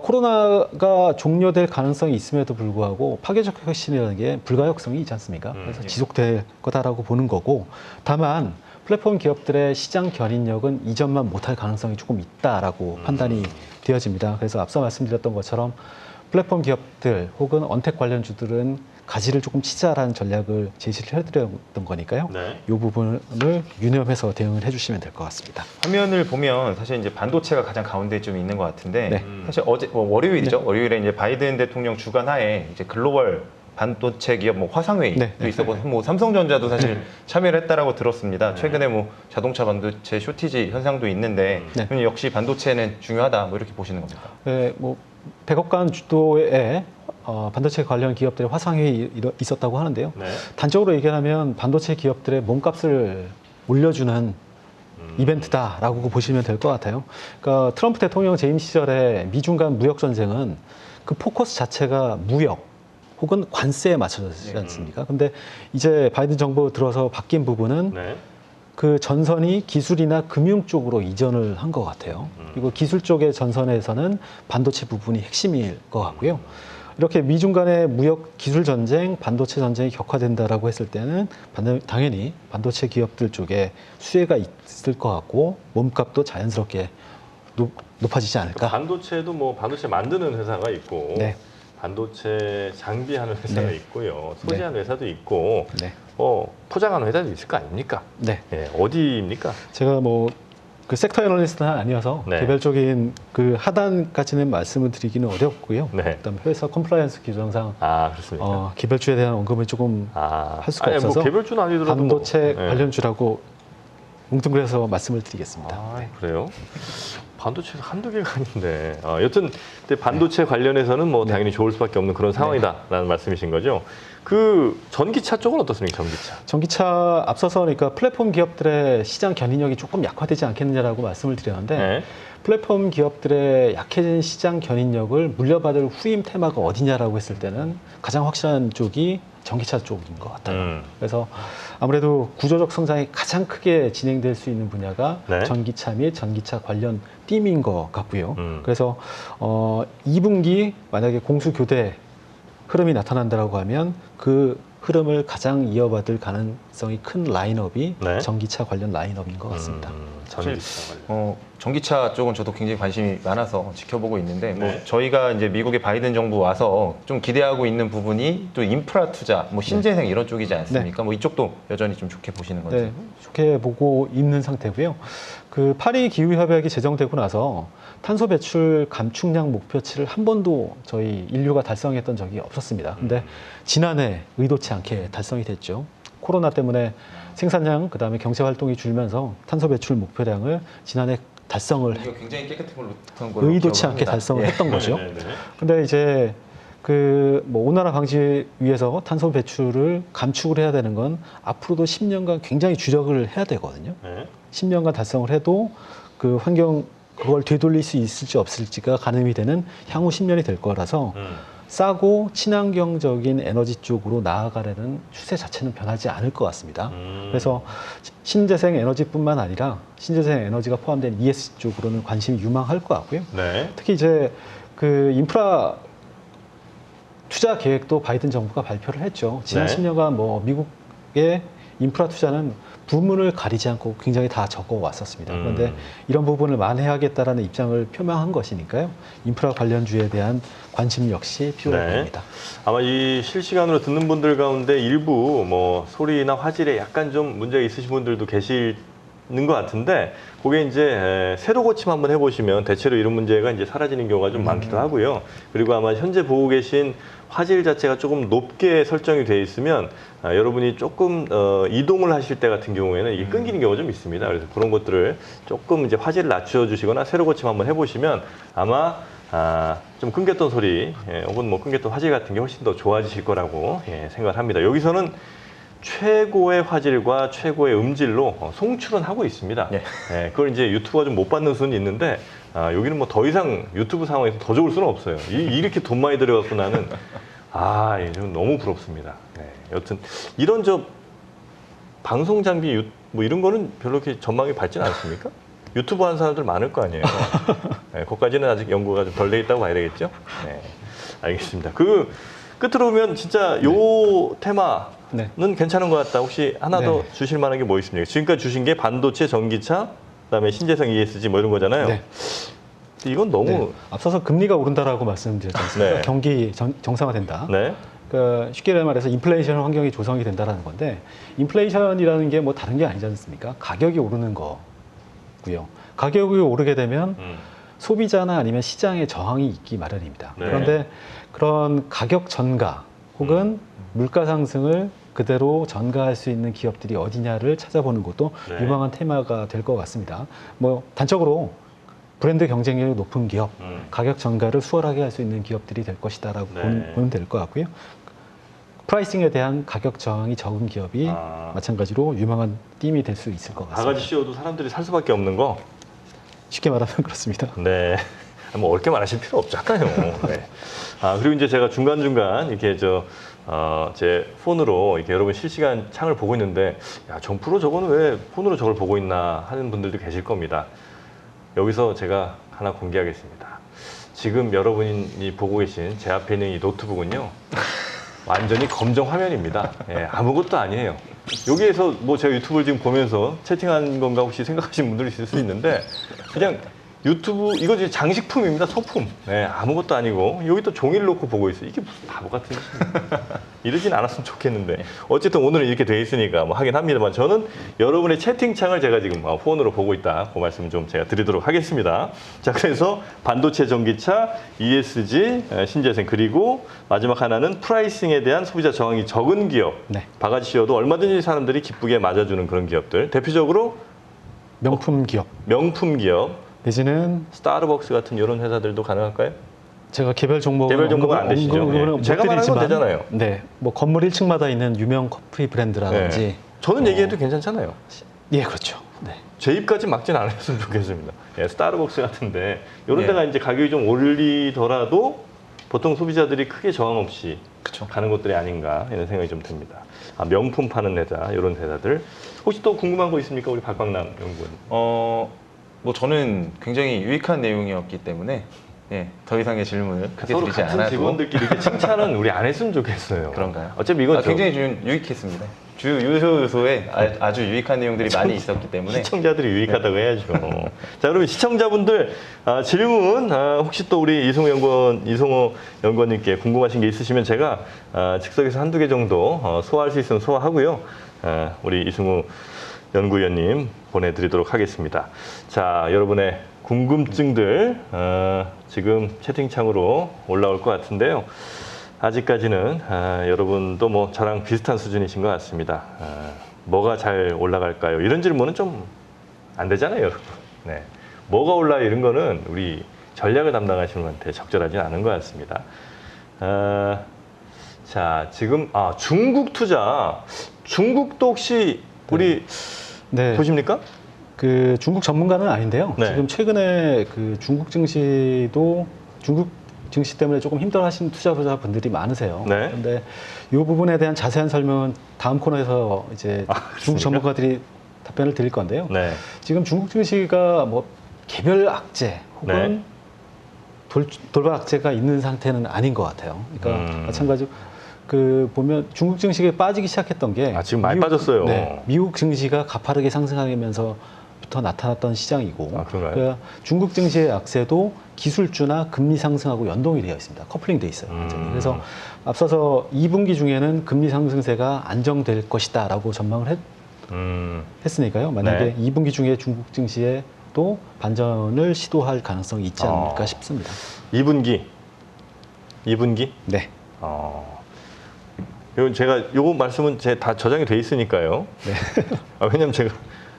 Speaker 2: 코로나가 종료될 가능성이 있음에도 불구하고 파괴적 혁신이라는 게 불가역성이 있지 않습니까? 그래서 지속될 거다라고 보는 거고, 다만 플랫폼 기업들의 시장 견인력은 이전만 못할 가능성이 조금 있다라고 판단이 되어집니다. 그래서 앞서 말씀드렸던 것처럼 플랫폼 기업들 혹은 언택 관련주들은 가지를 조금 치자라는 전략을 제시를 해드렸던 거니까요.
Speaker 1: 네.
Speaker 2: 이 부분을 유념해서 대응을 해주시면 될 것 같습니다.
Speaker 3: 화면을 보면 사실 이제 반도체가 가장 가운데 좀 있는 것 같은데
Speaker 2: 네.
Speaker 3: 사실 어제 월요일이죠. 월요일에 이제 바이든 대통령 주관 하에 이제 글로벌 반도체 기업 뭐 화상회의도
Speaker 2: 네, 네.
Speaker 3: 있었고 뭐 삼성전자도 사실 참여를 했다라고 들었습니다. 최근에 뭐 자동차 반도체 쇼티지 현상도 있는데
Speaker 2: 네.
Speaker 3: 그럼 역시 반도체는 중요하다 뭐 이렇게 보시는 겁니다.
Speaker 2: 네, 뭐 100억간 주도의 반도체 관련 기업들의 화상회의 있었다고 하는데요.
Speaker 1: 네.
Speaker 2: 단적으로 얘기하면 반도체 기업들의 몸값을 올려주는 이벤트다라고 보시면 될 것 같아요. 그러니까 트럼프 대통령 재임 시절에 미중 간 무역 전쟁은 그 포커스 자체가 무역 혹은 관세에 맞춰졌지 않습니까? 근데 이제 바이든 정부 들어서 바뀐 부분은
Speaker 1: 네.
Speaker 2: 그 전선이 기술이나 금융 쪽으로 이전을 한 것 같아요. 그리고 기술 쪽의 전선에서는 반도체 부분이 핵심일 것 같고요. 이렇게 미중 간의 무역 기술 전쟁, 반도체 전쟁이 격화된다라고 했을 때는 당연히 반도체 기업들 쪽에 수혜가 있을 것 같고 몸값도 자연스럽게 높아지지 않을까.
Speaker 1: 반도체도 뭐 반도체 만드는 회사가 있고
Speaker 2: 네.
Speaker 1: 반도체 장비하는 회사가
Speaker 2: 네.
Speaker 1: 있고요. 소재하는 회사도 있고
Speaker 2: 네.
Speaker 1: 포장하는 회사도 있을 거 아닙니까?
Speaker 2: 네.
Speaker 1: 예, 어디입니까?
Speaker 2: 제가 뭐 그 섹터 애널리스트는 아니어서
Speaker 1: 네.
Speaker 2: 개별적인 그 하단까지는 말씀을 드리기는 어렵고요.
Speaker 1: 네.
Speaker 2: 그다음 회사 컴플라이언스 규정상
Speaker 1: 아, 그렇습니까?
Speaker 2: 개별주에 대한 언급은 조금 할 수가 없어서
Speaker 1: 뭐 개별주는 아니더라도
Speaker 2: 반도체
Speaker 1: 뭐, 예.
Speaker 2: 관련주라고 뭉뚱그려서 말씀을 드리겠습니다.
Speaker 1: 아,
Speaker 2: 네.
Speaker 1: 그래요? 반도체가 한두 개가 아닌데. 여튼 근데 반도체 관련해서는 뭐
Speaker 2: 네.
Speaker 1: 당연히 좋을 수밖에 없는 그런 상황이다라는 말씀이신 거죠. 그 전기차 쪽은 어떻습니까? 전기차.
Speaker 2: 전기차 앞서서 그러니까 플랫폼 기업들의 시장 견인력이 조금 약화되지 않겠느냐라고 말씀을 드렸는데
Speaker 1: 네.
Speaker 2: 플랫폼 기업들의 약해진 시장 견인력을 물려받을 후임 테마가 어디냐라고 했을 때는 가장 확실한 쪽이 전기차 쪽인 것 같아요. 그래서 아무래도 구조적 성장이 가장 크게 진행될 수 있는 분야가
Speaker 1: 네.
Speaker 2: 전기차 및 전기차 관련 띠인 것 같고요.
Speaker 1: 음.
Speaker 2: 그래서 2분기 만약에 공수 교대 흐름이 나타난다라고 하면 그 흐름을 가장 이어받을 가능성이 큰 라인업이
Speaker 1: 네.
Speaker 2: 전기차 관련 라인업인 것 같습니다.
Speaker 1: 전기차 관련.
Speaker 3: 전기차 쪽은 저도 굉장히 관심이 많아서 지켜보고 있는데 뭐
Speaker 1: 네.
Speaker 3: 저희가 이제 미국의 바이든 정부 와서 좀 기대하고 있는 부분이 또 인프라 투자, 뭐 신재생 이런 쪽이지 않습니까? 뭐 이쪽도 여전히 좀 좋게 보시는 건지.
Speaker 2: 네, 좋게 보고 있는 상태고요. 그 파리 기후 협약이 제정되고 나서 탄소 배출 감축량 목표치를 한 번도 저희 인류가 달성했던 적이 없었습니다. 근데 지난해 의도치 않게 달성이 됐죠. 코로나 때문에 생산량 그다음에 경제 활동이 줄면서 탄소 배출 목표량을 지난해 달성을
Speaker 3: 이거 굉장히 깨끗한 걸로
Speaker 2: 의도치
Speaker 3: 기억을
Speaker 2: 않게
Speaker 3: 합니다.
Speaker 2: 달성을
Speaker 3: 예.
Speaker 2: 했던 거죠.
Speaker 1: 네네네.
Speaker 2: 근데 이제 그 뭐 온난화 방지 위해서 탄소 배출을 감축을 해야 되는 건 앞으로도 10년간 굉장히 주력을 해야 되거든요.
Speaker 1: 네.
Speaker 2: 10년간 달성을 해도 그 환경 그걸 되돌릴 수 있을지 없을지가 가늠이 되는 향후 10년이 될 거라서 싸고 친환경적인 에너지 쪽으로 나아가려는 추세 자체는 변하지 않을 것 같습니다. 그래서 신재생 에너지뿐만 아니라 신재생 에너지가 포함된 ESG 쪽으로는 관심이 유망할 것 같고요.
Speaker 1: 네.
Speaker 2: 특히 이제 그 인프라 투자 계획도 바이든 정부가 발표를 했죠. 지난
Speaker 1: 네.
Speaker 2: 10년간 뭐 미국의 인프라 투자는 부문을 가리지 않고 굉장히 다 적어 왔었습니다. 그런데 이런 부분을 만회하겠다라는 입장을 표명한 것이니까요. 인프라 관련주에 대한 관심 역시 필요해
Speaker 1: 네.
Speaker 2: 보입니다.
Speaker 1: 아마 이 실시간으로 듣는 분들 가운데 일부 뭐 소리나 화질에 약간 좀 문제가 있으신 분들도 계시는 것 같은데 그게 이제 새로 고침 한번 해보시면 대체로 이런 문제가 이제 사라지는 경우가 좀 많기도 하고요. 그리고 아마 현재 보고 계신 화질 자체가 조금 높게 설정이 되어 있으면 여러분이 조금 이동을 하실 때 같은 경우에는 이게 끊기는 경우가 좀 있습니다. 그래서 그런 것들을 조금 이제 화질을 낮춰주시거나 새로 고침 한번 해보시면 아마 좀 끊겼던 소리 혹은 뭐 끊겼던 화질 같은 게 훨씬 더 좋아지실 거라고 생각을 합니다. 여기서는 최고의 화질과 최고의 음질로 송출은 하고 있습니다.
Speaker 3: 네.
Speaker 1: 그걸 이제 유튜브가 좀 못 받는 수는 있는데 여기는 뭐 더 이상 유튜브 상황에서 더 좋을 수는 없어요. 이렇게 돈 많이 들여갖고 나는 좀 너무 부럽습니다. 여튼 이런 방송 장비 뭐 이런 거는 별로 이렇게 전망이 밝지는 않습니까? 유튜브 하는 사람들 많을 거 아니에요. 거기까지는 아직 연구가 좀 덜 돼 있다고 봐야 되겠죠? 네, 알겠습니다. 그 끝으로 보면 진짜 요 테마는 괜찮은 것 같다. 혹시 하나 더 주실 만한 게 뭐 있습니까? 지금까지 주신 게 반도체, 전기차, 그다음에 신재생 ESG 뭐 이런 거잖아요.
Speaker 2: 네.
Speaker 1: 이건 너무
Speaker 2: 앞서서 금리가 오른다라고 말씀드렸지 않습니까?
Speaker 1: 네.
Speaker 2: 경기 정상화된다.
Speaker 1: 네.
Speaker 2: 그러니까 쉽게 말해서 인플레이션 환경이 조성이 된다는 건데 인플레이션이라는 게 뭐 다른 게 아니지 않습니까? 가격이 오르는 거고요. 가격이 오르게 되면 소비자나 아니면 시장에 저항이 있기 마련입니다.
Speaker 1: 네.
Speaker 2: 그런데 그런 가격 전가 혹은 물가 상승을 그대로 전가할 수 있는 기업들이 어디냐를 찾아보는 것도
Speaker 1: 네.
Speaker 2: 유망한 테마가 될 것 같습니다. 뭐 단적으로 브랜드 경쟁력이 높은 기업, 가격 전가를 수월하게 할 수 있는 기업들이 될 것이다라고
Speaker 1: 네.
Speaker 2: 보면 될 것 같고요. 프라이싱에 대한 가격 저항이 적은 기업이 마찬가지로 유망한 띠이 될 수 있을 것 같습니다.
Speaker 1: 바가지 씌워도 사람들이 살 수밖에 없는 거.
Speaker 2: 쉽게 말하면 그렇습니다.
Speaker 1: 네. 뭐 어렵게 말하실 필요 없잖아요. 네. 그리고 이제 제가 중간중간 이렇게 제 폰으로 이렇게 여러분 실시간 창을 보고 있는데, 야, 정프로 저거는 왜 폰으로 저걸 보고 있나 하는 분들도 계실 겁니다. 여기서 제가 하나 공개하겠습니다. 지금 여러분이 보고 계신 제 앞에 있는 이 노트북은요, 완전히 검정 화면입니다. 예, 아무것도 아니에요. 여기에서 뭐 제가 유튜브를 지금 보면서 채팅한 건가 혹시 생각하시는 분들이 있을 수 있는데, 그냥 유튜브, 이거 이제 장식품입니다. 소품. 네, 아무것도 아니고 여기 또 종이를 놓고 보고 있어요. 이게 무슨 바보 같은 짓입니까? 이러진 않았으면 좋겠는데, 어쨌든 오늘은 이렇게 돼 있으니까 뭐 하긴 합니다만, 저는 여러분의 채팅창을 제가 지금 폰으로 보고 있다, 그 말씀 좀 제가 드리도록 하겠습니다. 자, 그래서 반도체, 전기차, ESG, 신재생, 그리고 마지막 하나는 프라이싱에 대한 소비자 저항이 적은 기업.
Speaker 2: 네.
Speaker 1: 바가지 씌워도 얼마든지 사람들이 기쁘게 맞아주는 그런 기업들. 대표적으로
Speaker 2: 명품 기업
Speaker 1: 명품 기업,
Speaker 2: 내지는
Speaker 1: 스타벅스 같은 이런 회사들도 가능할까요?
Speaker 2: 제가 개별 종목은
Speaker 1: 안 되시죠? 예. 제가 말하는 건 되잖아요.
Speaker 2: 네, 뭐 건물 1층마다 있는 유명 커피 브랜드라든지.
Speaker 1: 예. 저는 얘기해도 괜찮잖아요.
Speaker 2: 예, 그렇죠. 네.
Speaker 1: 제 입까지 막진 않았으면 좋겠습니다. 예, 스타벅스 같은데 이런
Speaker 3: 예.
Speaker 1: 데가 이제 가격이 좀 올리더라도 보통 소비자들이 크게 저항 없이
Speaker 3: 그쵸.
Speaker 1: 가는 것들이 아닌가 이런 생각이 좀 듭니다. 명품 파는 회사, 이런 회사들. 혹시 또 궁금한 거 있습니까, 우리 박광남 연구원?
Speaker 3: 뭐 저는 굉장히 유익한 내용이었기 때문에 더 이상의 질문을 크게
Speaker 1: 서로
Speaker 3: 드리지
Speaker 1: 같은
Speaker 3: 않아도
Speaker 1: 직원들끼리 이렇게 칭찬은 우리 안 했으면 좋겠어요.
Speaker 3: 그런가요?
Speaker 1: 어차피 이건
Speaker 3: 굉장히 유익했습니다. 요소에 아주 유익한 내용들이 많이 있었기 때문에
Speaker 1: 시청자들이 유익하다고 해야죠. 자, 그러면 시청자분들 질문 혹시 또 우리 이승호 연구원님께 궁금하신 게 있으시면 제가 즉석에서 한두 개 정도 소화할 수 있으면 소화하고요. 우리 이승호 연구위원님 보내드리도록 하겠습니다. 자, 여러분의 궁금증들 지금 채팅창으로 올라올 것 같은데요. 아직까지는 여러분도 뭐 저랑 비슷한 수준이신 것 같습니다. 뭐가 잘 올라갈까요? 이런 질문은 좀 안 되잖아요, 여러분. 네. 뭐가 올라요? 이런 거는 우리 전략을 담당하시는 분한테 적절하지 않은 것 같습니다. 자, 지금 중국 투자. 중국도 혹시 우리
Speaker 2: 네.
Speaker 1: 보십니까?
Speaker 2: 그 중국 전문가는 아닌데요.
Speaker 1: 네.
Speaker 2: 지금 최근에 그 중국 증시도 중국 증시 때문에 조금 힘들어하시는 투자자분들이 많으세요.
Speaker 1: 네.
Speaker 2: 그런데 이 부분에 대한 자세한 설명은 다음 코너에서 이제 중국 전문가들이 답변을 드릴 건데요.
Speaker 1: 네.
Speaker 2: 지금 중국 증시가 뭐 개별 악재 혹은 돌발 악재가 있는 상태는 아닌 것 같아요. 그러니까 마찬가지로 그 보면 중국 증시가 빠지기 시작했던 게
Speaker 1: 지금 많이 빠졌어요.
Speaker 2: 네, 미국 증시가 가파르게 상승하면서부터 나타났던 시장이고,
Speaker 1: 그런가요?
Speaker 2: 그러니까 중국 증시의 악세도 기술주나 금리 상승하고 연동이 되어 있습니다. 커플링 돼 있어요. 완전히. 그래서 앞서서 2분기 중에는 금리 상승세가 안정될 것이다라고 전망을 했으니까요. 만약에 2분기 중에 중국 증시에 또 반전을 시도할 가능성이 있지 않을까 싶습니다.
Speaker 1: 2분기?
Speaker 2: 네.
Speaker 1: 제가 요거 말씀은 다 저장이 돼 있으니까요.
Speaker 2: 네.
Speaker 1: 왜냐면 제가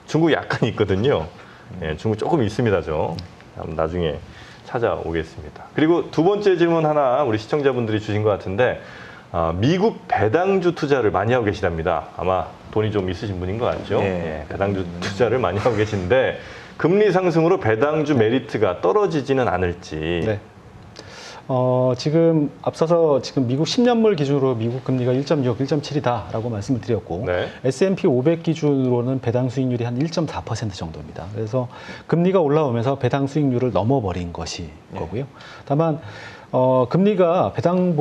Speaker 1: 중국 약간 있거든요. 중국 조금 있습니다, 나중에 찾아오겠습니다. 그리고 두 번째 질문 하나 우리 시청자분들이 주신 것 같은데, 미국 배당주 투자를 많이 하고 계시답니다. 아마 돈이 좀 있으신 분인 것 같죠?
Speaker 3: 네.
Speaker 1: 배당주 투자를 많이 하고 계신데, 금리 상승으로 배당주 메리트가 떨어지지는 않을지.
Speaker 2: 네. 지금 앞서서 지금 미국 10년물 기준으로 미국 금리가 1.6, 1.7이다라고 말씀을 드렸고,
Speaker 1: 네.
Speaker 2: S&P 500 기준으로는 배당 수익률이 한 1.4% 정도입니다. 그래서 금리가 올라오면서 배당 수익률을 넘어버린 것이 거고요. 다만 금리가 배당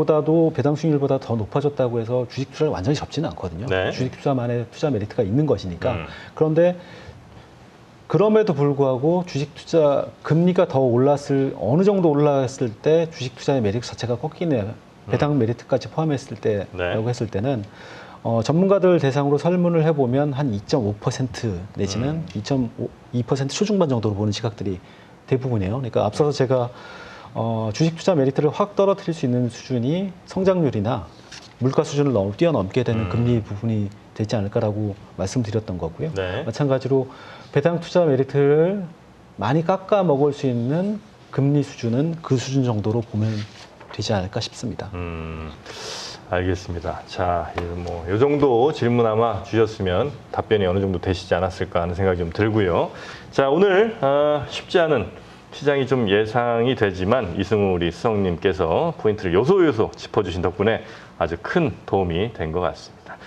Speaker 2: 수익률보다 더 높아졌다고 해서 주식 투자를 완전히 접지는 않거든요.
Speaker 1: 네.
Speaker 2: 주식 투자만의 투자 메리트가 있는 것이니까. 그런데 그럼에도 불구하고 주식 투자 금리가 더 어느 정도 올랐을 때 주식 투자의 메리트 자체가 꺾이네요. 배당 메리트까지 포함했을 때라고 했을 때는 전문가들 대상으로 설문을 해보면 한 2.5% 내지는 2.2% 초중반 정도로 보는 시각들이 대부분이에요. 그러니까 앞서서 제가 주식 투자 메리트를 확 떨어뜨릴 수 있는 수준이 성장률이나 물가 수준을 뛰어넘게 되는 금리 부분이 되지 않을까라고 말씀드렸던 거고요.
Speaker 1: 네.
Speaker 2: 마찬가지로 배당 투자 메리트를 많이 깎아 먹을 수 있는 금리 수준은 그 수준 정도로 보면 되지 않을까 싶습니다.
Speaker 1: 알겠습니다. 자, 이 정도 질문 아마 주셨으면 답변이 어느 정도 되시지 않았을까 하는 생각이 좀 들고요. 자, 오늘 쉽지 않은 시장이 좀 예상이 되지만 이승우 우리 수석님께서 포인트를 요소 짚어주신 덕분에 아주 큰 도움이 된 것 같습니다.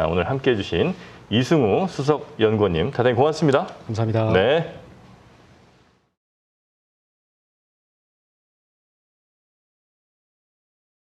Speaker 1: 오늘 함께해 주신 이승우 수석연구원님 대단히 고맙습니다.
Speaker 2: 감사합니다.
Speaker 1: 네.